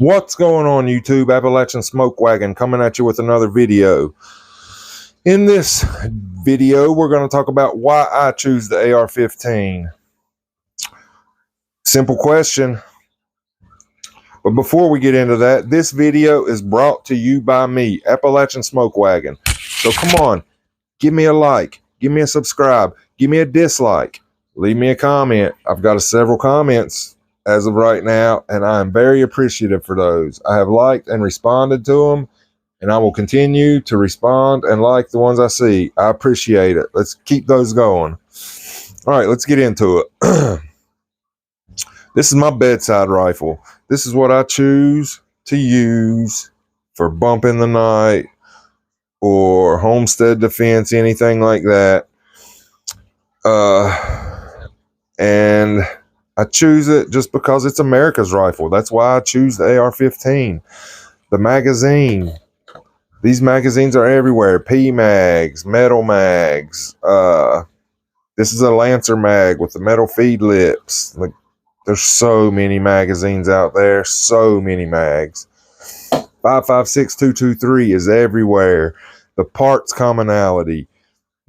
What's going on, YouTube? Appalachian Smoke Wagon coming at you with another video. In this video, we're going to talk about why I choose the AR-15. Simple question. But before we get into that, this video is brought to you by me, Appalachian Smoke Wagon. So come on, give me a like, give me a subscribe, give me a dislike, leave me a comment. I've got several comments as of right now, and I am very appreciative for those. I have liked and responded to them, and I will continue to respond and like the ones I see. I appreciate it. Let's keep those going. All right, let's get into it. This is my bedside rifle. This is what I choose to use for bump in the night or homestead defense, anything like that. And I choose it just because it's America's rifle. That's why I choose the AR-15. The magazine. These magazines are everywhere. P-mags, metal mags. This is a Lancer mag with the metal feed lips. Like, there's so many magazines out there. So many mags. 5.56 is everywhere. The parts commonality.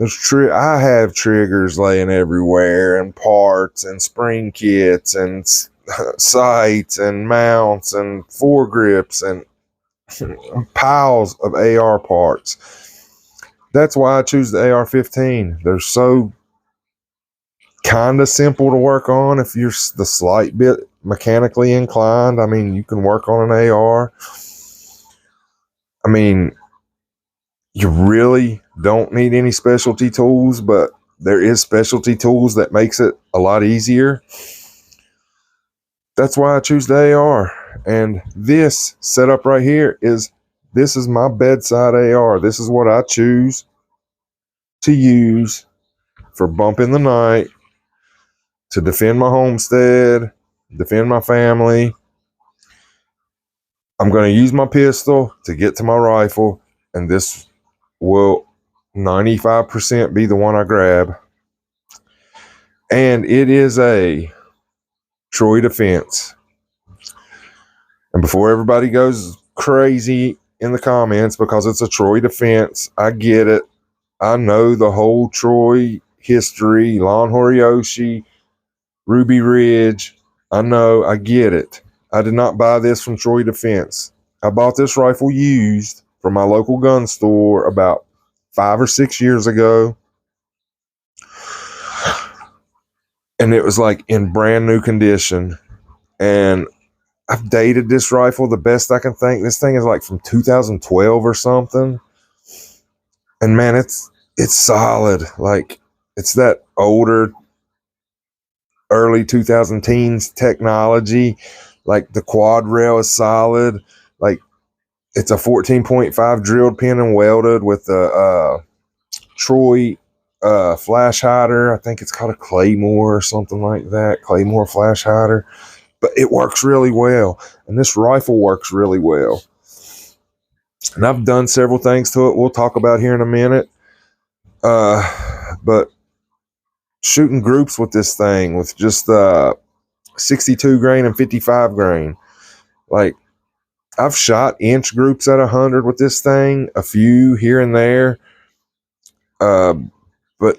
I have triggers laying everywhere, and parts, and spring kits, and sights, and mounts, and foregrips, and piles of AR parts. That's why I choose the AR-15. They're so kind of simple to work on if you're the slight bit mechanically inclined. I mean, you can work on an AR. I mean, you really don't need any specialty tools, but there is specialty tools that makes it a lot easier. That's why I choose the AR. And this setup right here is my bedside AR. This is what I choose to use for bump in the night, to defend my homestead, defend my family. I'm going to use my pistol to get to my rifle, and this will 95% be the one I grab. And it is a Troy Defense. And before everybody goes crazy in the comments because it's a Troy Defense, I get it. I know the whole Troy history, Lon Horiyoshi, Ruby Ridge. I know, I get it. I did not buy this from Troy Defense. I bought this rifle used from my local gun store about 5 or 6 years ago. And it was like in brand new condition. And I've dated this rifle the best I can think. This thing is like from 2012 or something. And man, it's solid. Like, it's that older, early 2010s technology. Like, the quad rail is solid. Like, it's a 14.5 drilled pin and welded with a Troy flash hider. I think it's called a Claymore or something like that. Claymore flash hider. But it works really well. And this rifle works really well. And I've done several things to it we'll talk about here in a minute. But shooting groups with this thing with just 62 grain and 55 grain. Like, I've shot inch groups at 100 with this thing, a few here and there. But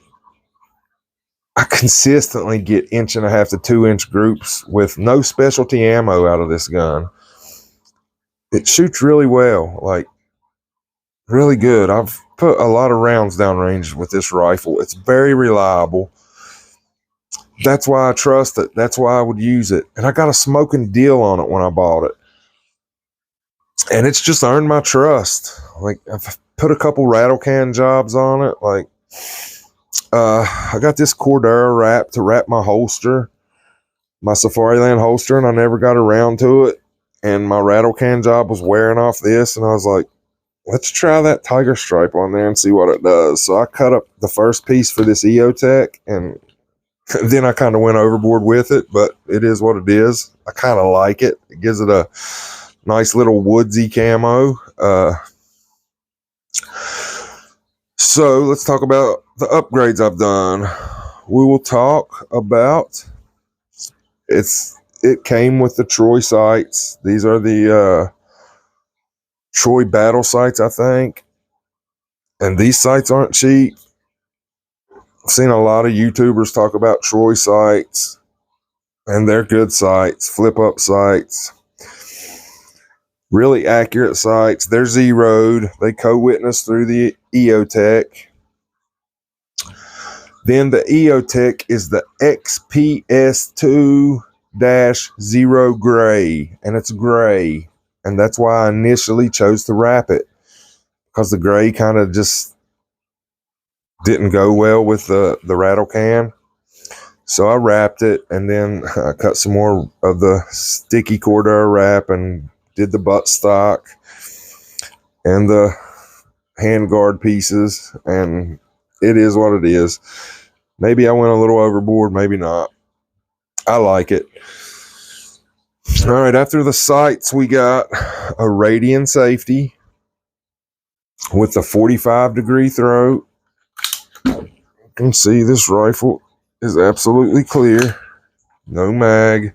I consistently get 1.5 to 2 inch groups with no specialty ammo out of this gun. It shoots really well, like really good. I've put a lot of rounds downrange with this rifle. It's very reliable. That's why I trust it. That's why I would use it. And I got a smoking deal on it when I bought it. And it's just earned my trust. Like, I've put a couple rattle can jobs on it. Like, I got this Cordura wrap to wrap my holster, my Safariland holster, and I never got around to it. And my rattle can job was wearing off this, and I was like, let's try that tiger stripe on there and see what it does. So I cut up the first piece for this EOTech, and then I kind of went overboard with it, but it is what it is. I kind of like it. It gives it a nice little woodsy camo. So let's talk about the upgrades I've done. We will talk about it's it came with the Troy sights. These are the Troy battle sights, I think. And these sights aren't cheap. I've seen a lot of YouTubers talk about Troy sights, and they're good sights, flip up sights, really accurate sights. They're zeroed. They co-witness through the EOTech. Then the EOTech is the XPS2-0 gray, and it's gray. And that's why I initially chose to wrap it, because the gray kind of just didn't go well with the rattle can. So I wrapped it, and then I cut some more of the sticky Cordura wrap and did the buttstock and the handguard pieces, and it is what it is. Maybe I went a little overboard, maybe not. I like it. All right, after the sights, we got a Radian safety with the 45-degree throat. You can see this rifle is absolutely clear. No mag.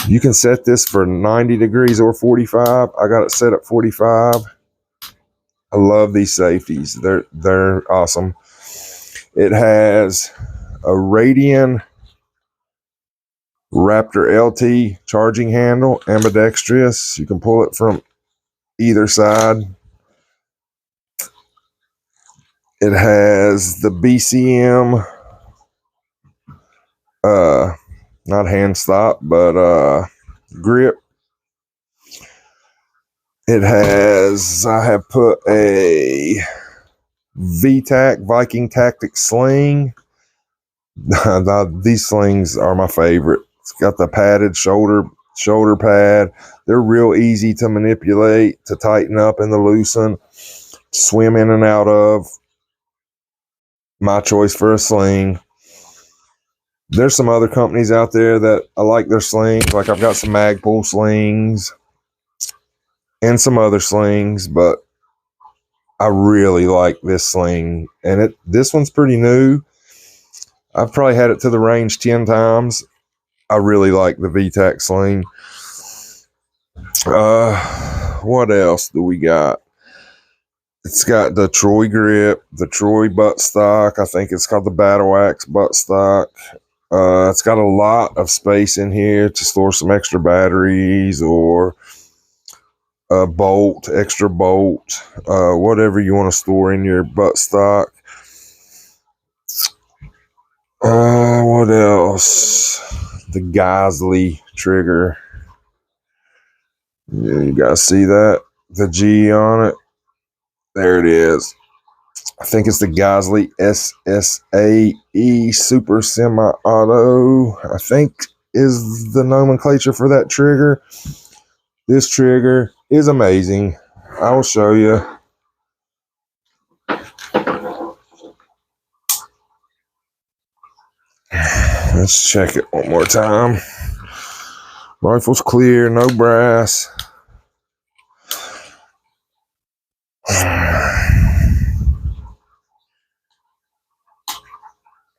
You can set this for 90 degrees or 45. I got it set at 45. I love these safeties. They're awesome. It has a Radian Raptor LT charging handle, ambidextrous. You can pull it from either side. It has the BCM, not hand stop, but grip. It has, I have put a VTAC Viking Tactic sling. These slings are my favorite. It's got the padded shoulder pad. They're real easy to manipulate, to tighten up and to loosen, swim in and out of. My choice for a sling. There's some other companies out there that I like their slings. Like I've got some Magpul slings and some other slings, but I really like this sling. And this one's pretty new. I've probably had it to the range 10 times. I really like the VTAC sling. What else do we got? It's got the Troy grip, the Troy buttstock. I think it's called the Battle Axe buttstock. It's got a lot of space in here to store some extra batteries or a bolt, extra bolt, whatever you want to store in your buttstock. What else? The Geisley trigger. Yeah, you guys see that? The G on it. There it is. I think it's the Geisley SSAE Super Semi-Auto, I think is the nomenclature for that trigger. This trigger is amazing. I will show you. Let's check it one more time. Rifle's clear, no brass.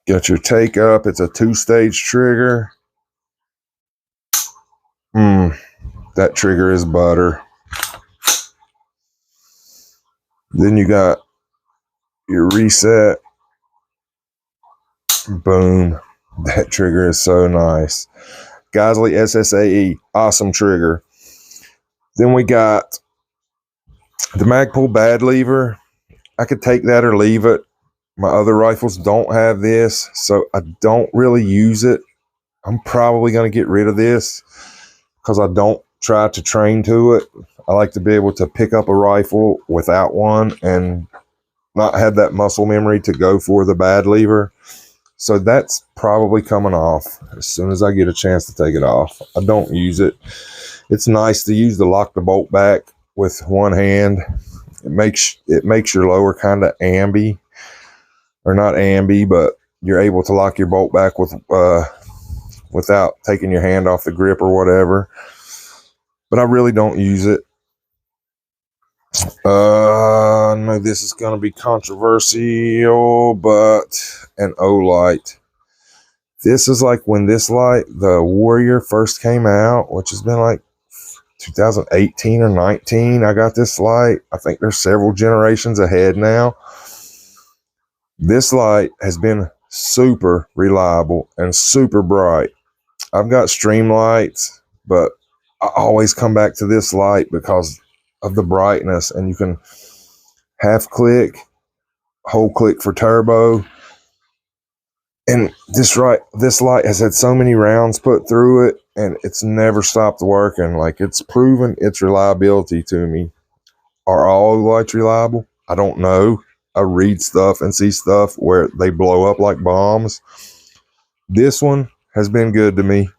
Got your take up. It's a 2-stage trigger. That trigger is butter. Then you got your reset. Boom. That trigger is so nice. Geisley SSAE. Awesome trigger. Then we got the Magpul bad lever. I could take that or leave it. My other rifles don't have this, so I don't really use it. I'm probably going to get rid of this because I don't try to train to it. I like to be able to pick up a rifle without one and not have that muscle memory to go for the bad lever. So that's probably coming off as soon as I get a chance to take it off. I don't use it. It's nice to use to lock the bolt back with one hand. It makes your lower kind of ambi, or not ambi, but you're able to lock your bolt back with without taking your hand off the grip or whatever. But I really don't use it. I know this is going to be controversial, but an Olight. This is like when this light, the Warrior, first came out, which has been like 2018 or 19. I got this light. I think there's several generations ahead now. This light has been super reliable and super bright. I've got stream lights, but I always come back to this light because of the brightness, and you can half click, whole click for turbo. And this light has had so many rounds put through it, and it's never stopped working. Like, it's proven its reliability to me. Are all lights reliable? I don't know. I read stuff and see stuff where they blow up like bombs. This one has been good to me.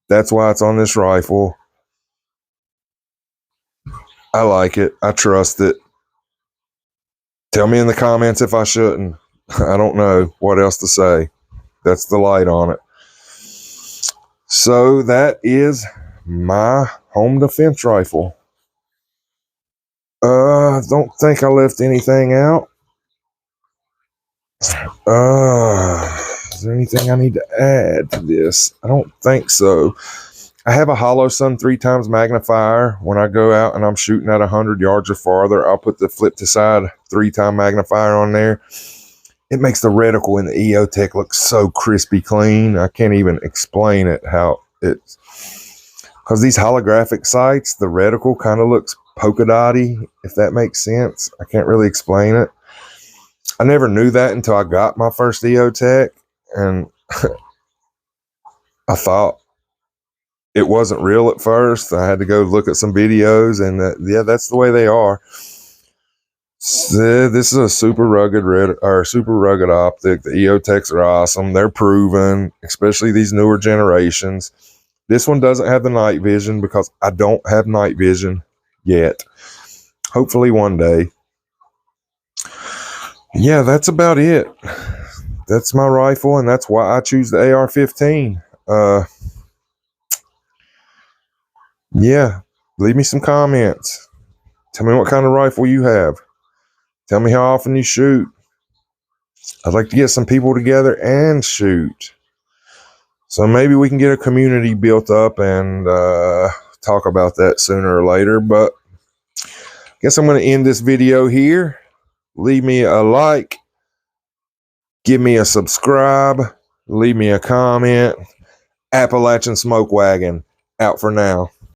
That's why it's on this rifle. I like it. I trust it. Tell me in the comments if I shouldn't. I don't know what else to say. That's the light on it. So that is my home defense rifle. Don't think I left anything out. Is there anything I need to add to this? I don't think so. I have a Holosun 3x magnifier. When I go out and I'm shooting at 100 yards or farther, I'll put the flip to side 3x magnifier on there. It makes the reticle in the EOTech look so crispy clean. I can't even explain it, how it's, because these holographic sights, the reticle kind of looks polka dotty, if that makes sense. I can't really explain it. I never knew that until I got my first EOTech, and I thought it wasn't real at first. I had to go look at some videos, and yeah, that's the way they are. So this is a super rugged optic. The EOTechs are awesome. They're proven, especially these newer generations. This one doesn't have the night vision because I don't have night vision yet. Hopefully one day. Yeah, that's about it. That's my rifle, and that's why I choose the AR-15. Yeah, leave me some comments. Tell me what kind of rifle you have. Tell me how often you shoot. I'd like to get some people together and shoot. So maybe we can get a community built up and talk about that sooner or later. But I guess I'm going to end this video here. Leave me a like. Give me a subscribe. Leave me a comment. Appalachian Smoke Wagon out for now.